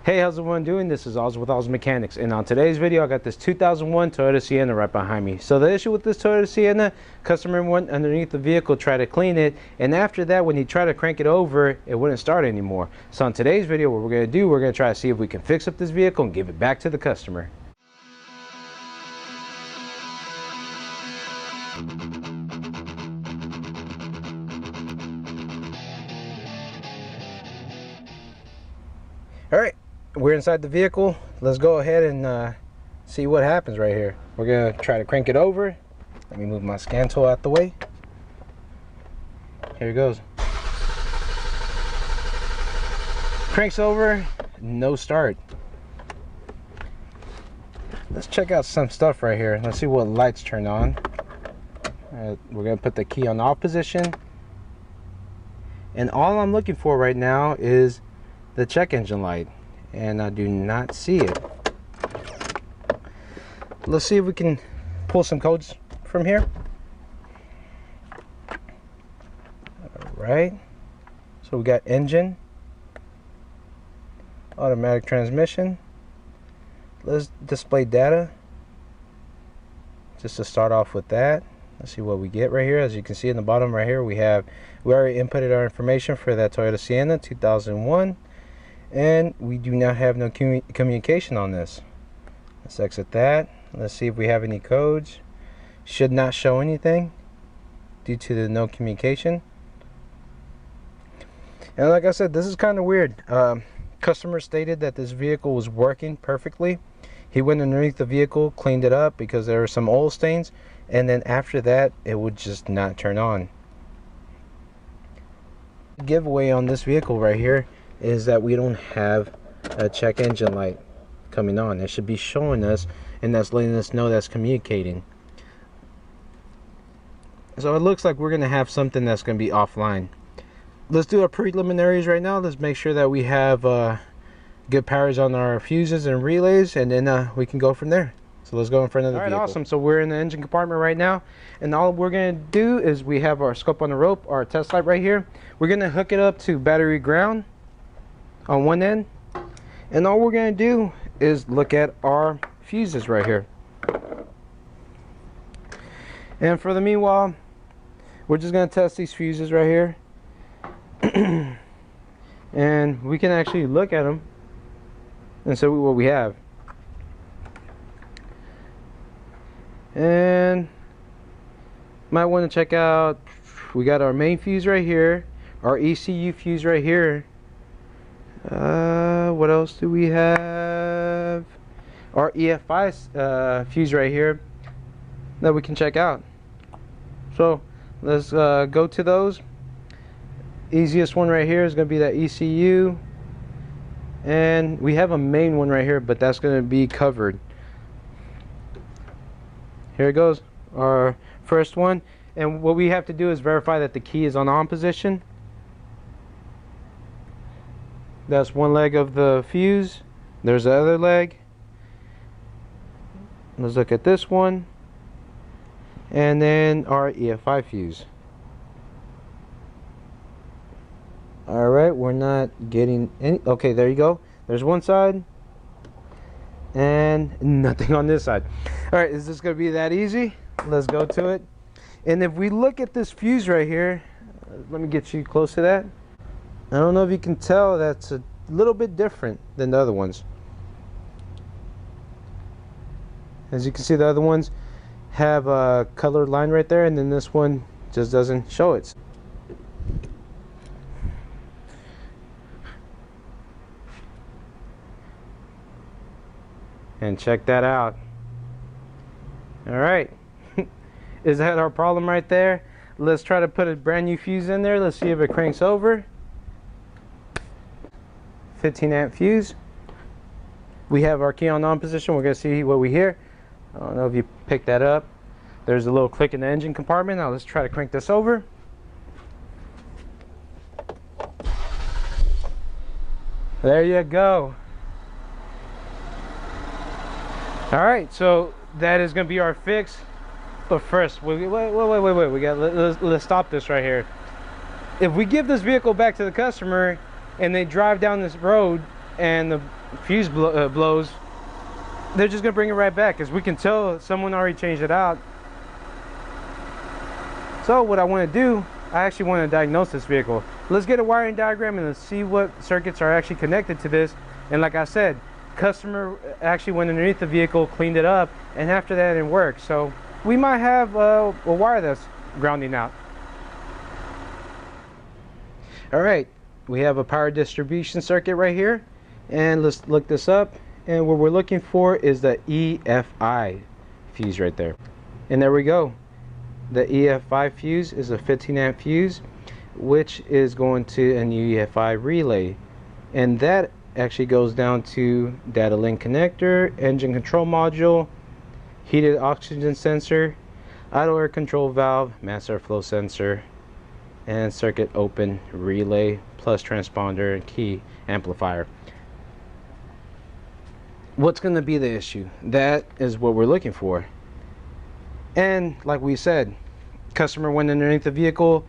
Hey, how's everyone doing? This is Oz with Oz Mechanics, and on today's video I got this 2001 Toyota Sienna right behind me. So the issue with this Toyota Sienna, customer went underneath the vehicle, tried to clean it, and after that when he tried to crank it over, it wouldn't start anymore. So in today's video what we're going to do, we're going to try to see if we can fix up this vehicle and give it back to the customer. Alright, we're inside the vehicle. Let's go ahead and see what happens right here. We're going to try to crank it over. Let me move my scan tool out the way. Here it goes. Cranks over, no start. Let's check out some stuff right here. Let's see what lights turn on. We're going to put the key on off position. And all I'm looking for right now is the check engine light, and I do not see it. Let's see if we can pull some codes from here. Alright, so we got engine, automatic transmission. Let's display data just to start off with that. Let's see what we get right here. As you can see in the bottom right here, we already inputted our information for that Toyota Sienna 2001. And we do not have no communication on this. Let's exit that. Let's see if we have any codes. Should not show anything due to the no communication. And like I said, this is kind of weird. Customer stated that this vehicle was working perfectly. He went underneath the vehicle, cleaned it up because there were some oil stains, and then after that it would just not turn on. The giveaway on this vehicle right here is that we don't have a check engine light coming on. It should be showing us, and that's letting us know that's communicating. So it looks like we're going to have something that's going to be offline. Let's do our preliminaries right now. Let's make sure that we have good powers on our fuses and relays, and then we can go from there. So let's go in front of the vehicle. Alright, awesome. So we're in the engine compartment right now, and all we're going to do is we have our scope on the rope, our test light right here. We're going to hook it up to battery ground on one end, and all we're going to do is look at our fuses right here. And for the meanwhile, we're just going to test these fuses right here. And we can actually look at them and see what we have. And might want to check out, we got our main fuse right here, our ECU fuse right here. What else do we have? Our EFI fuse right here that we can check out. So let's go to those. Easiest one right here is going to be that ECU, and we have a main one right here, but that's going to be covered. Here it goes, our first one, and what we have to do is verify that the key is on position. That's one leg of the fuse. There's the other leg. Let's look at this one. And then our EFI fuse. Alright, we're not getting any. Okay, there you go. There's one side. And nothing on this side. Alright, is this going to be that easy? Let's go to it. And if we look at this fuse right here, let me get you close to that. I don't know if you can tell, that's a little bit different than the other ones. As you can see, the other ones have a colored line right there, and then this one just doesn't show it. And check that out. Alright. Is that our problem right there? Let's try to put a brand new fuse in there. Let's see if it cranks over. 15 amp fuse. We have our key on position. We're going to see what we hear. I don't know if you picked that up. There's a little click in the engine compartment. Now let's try to crank this over. There you go. Alright, so that is going to be our fix. But first, wait. Let's stop this right here. If we give this vehicle back to the customer and they drive down this road and fuse blows, they're just gonna bring it right back, as we can tell someone already changed it out. So what I want to do, I actually want to diagnose this vehicle. Let's get a wiring diagram and let's see what circuits are actually connected to this. And like I said, customer actually went underneath the vehicle, cleaned it up, and after that it worked. So we might have a wire that's grounding out. All right, we have a power distribution circuit right here, and let's look this up. And what we're looking for is the EFI fuse right there. And there we go. The EFI fuse is a 15 amp fuse, which is going to an EFI relay, and that actually goes down to data link connector, engine control module, heated oxygen sensor, idle air control valve, mass airflow sensor, and circuit open relay plus transponder and key amplifier. What's going to be the issue? That is what we're looking for. And like we said, customer went underneath the vehicle,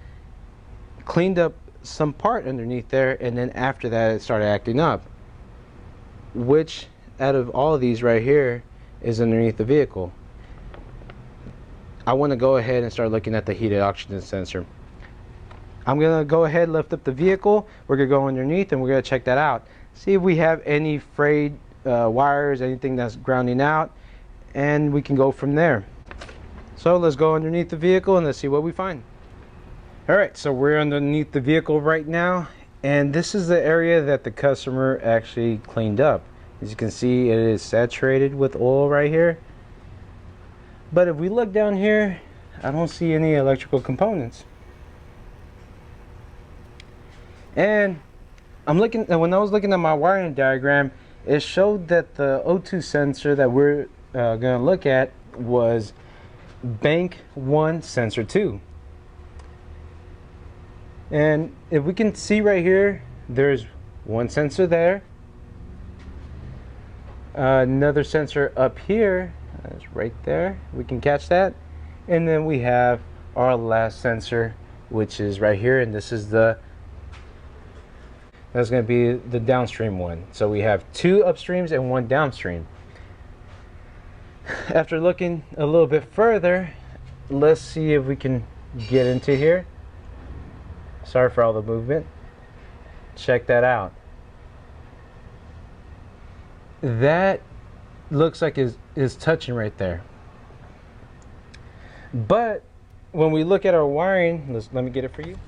cleaned up some part underneath there, and then after that it started acting up. Which out of all of these right here is underneath the vehicle? I want to go ahead and start looking at the heated oxygen sensor. I'm going to go ahead, lift up the vehicle, we're going to go underneath and we're going to check that out. See if we have any frayed wires, anything that's grounding out, and we can go from there. So let's go underneath the vehicle and let's see what we find. Alright, so we're underneath the vehicle right now, and this is the area that the customer actually cleaned up. As you can see, it is saturated with oil right here. But if we look down here, I don't see any electrical components. And when I was looking at my wiring diagram, it showed that the O2 sensor that we're going to look at was bank 1 sensor 2. And if we can see right here, there's one sensor there, another sensor up here, that's right there, we can catch that, and then we have our last sensor, which is right here, and this is that's going to be the downstream one. So we have 2 upstreams and 1 downstream. After looking a little bit further, let's see if we can get into here. Sorry for all the movement. Check that out. That looks like is touching right there. But when we look at our wiring, let me get it for you.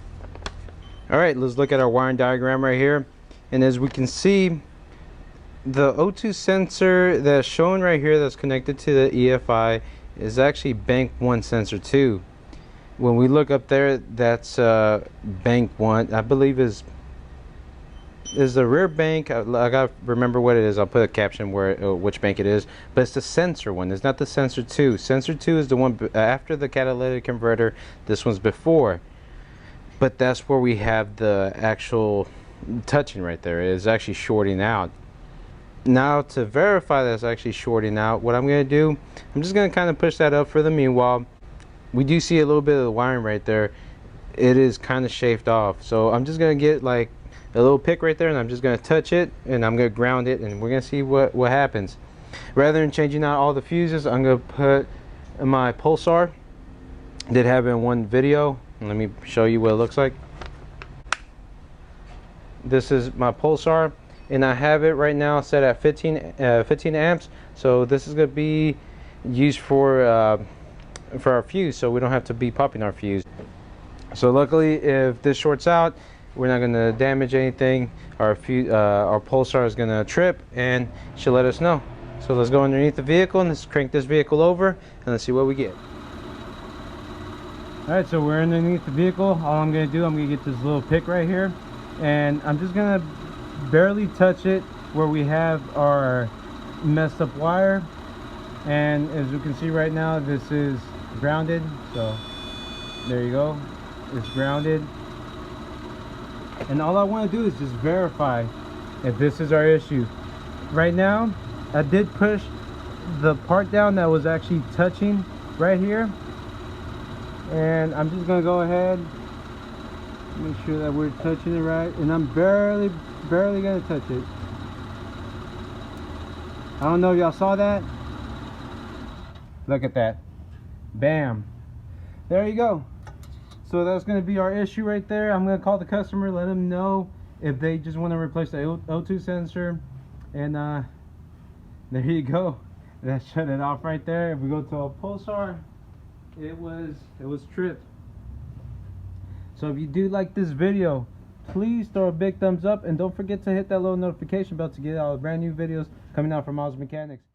Alright, let's look at our wiring diagram right here. And as we can see, the O2 sensor that's shown right here that's connected to the EFI is actually bank 1 sensor 2. When we look up there, that's bank 1, I believe is the rear bank. I gotta remember what it is. I'll put a caption where which bank it is, but it's the sensor one. It's not the sensor 2. Sensor 2 is the one after the catalytic converter. This one's before, but that's where we have the actual touching right there. It is actually shorting out. Now to verify that's actually shorting out, what I'm going to do, I'm just going to kind of push that up for the meanwhile. We do see a little bit of the wiring right there. It is kind of shaved off, so I'm just going to get like a little pick right there, and I'm just going to touch it, and I'm going to ground it, and we're going to see what happens. Rather than changing out all the fuses, I'm going to put my pulsar. Did have it in one video. Let me show you what it looks like. This is my pulsar, and I have it right now set at 15 amps. So this is going to be used for our fuse, so we don't have to be popping our fuse. So luckily, if this shorts out, we're not going to damage anything. Our pulsar is going to trip, and she'll let us know. So let's go underneath the vehicle and let's crank this vehicle over, and let's see what we get. Alright, so we're underneath the vehicle. All I'm going to do, I'm going to get this little pick right here, and I'm just going to barely touch it where we have our messed up wire. And as you can see right now, this is grounded, so there you go, it's grounded. And all I want to do is just verify if this is our issue. Right now, I did push the part down that was actually touching right here, and I'm just gonna go ahead, make sure that we're touching it right, and I'm barely gonna touch it. I don't know if y'all saw that. Look at that. Bam. There you go. So that's going to be our issue right there. I'm going to call the customer, let them know if they just want to replace the O2 sensor. And there you go. That shut it off right there. If we go to a pulsar, it was tripped. So if you do like this video, please throw a big thumbs up, and don't forget to hit that little notification bell to get all brand new videos coming out from Miles Mechanics.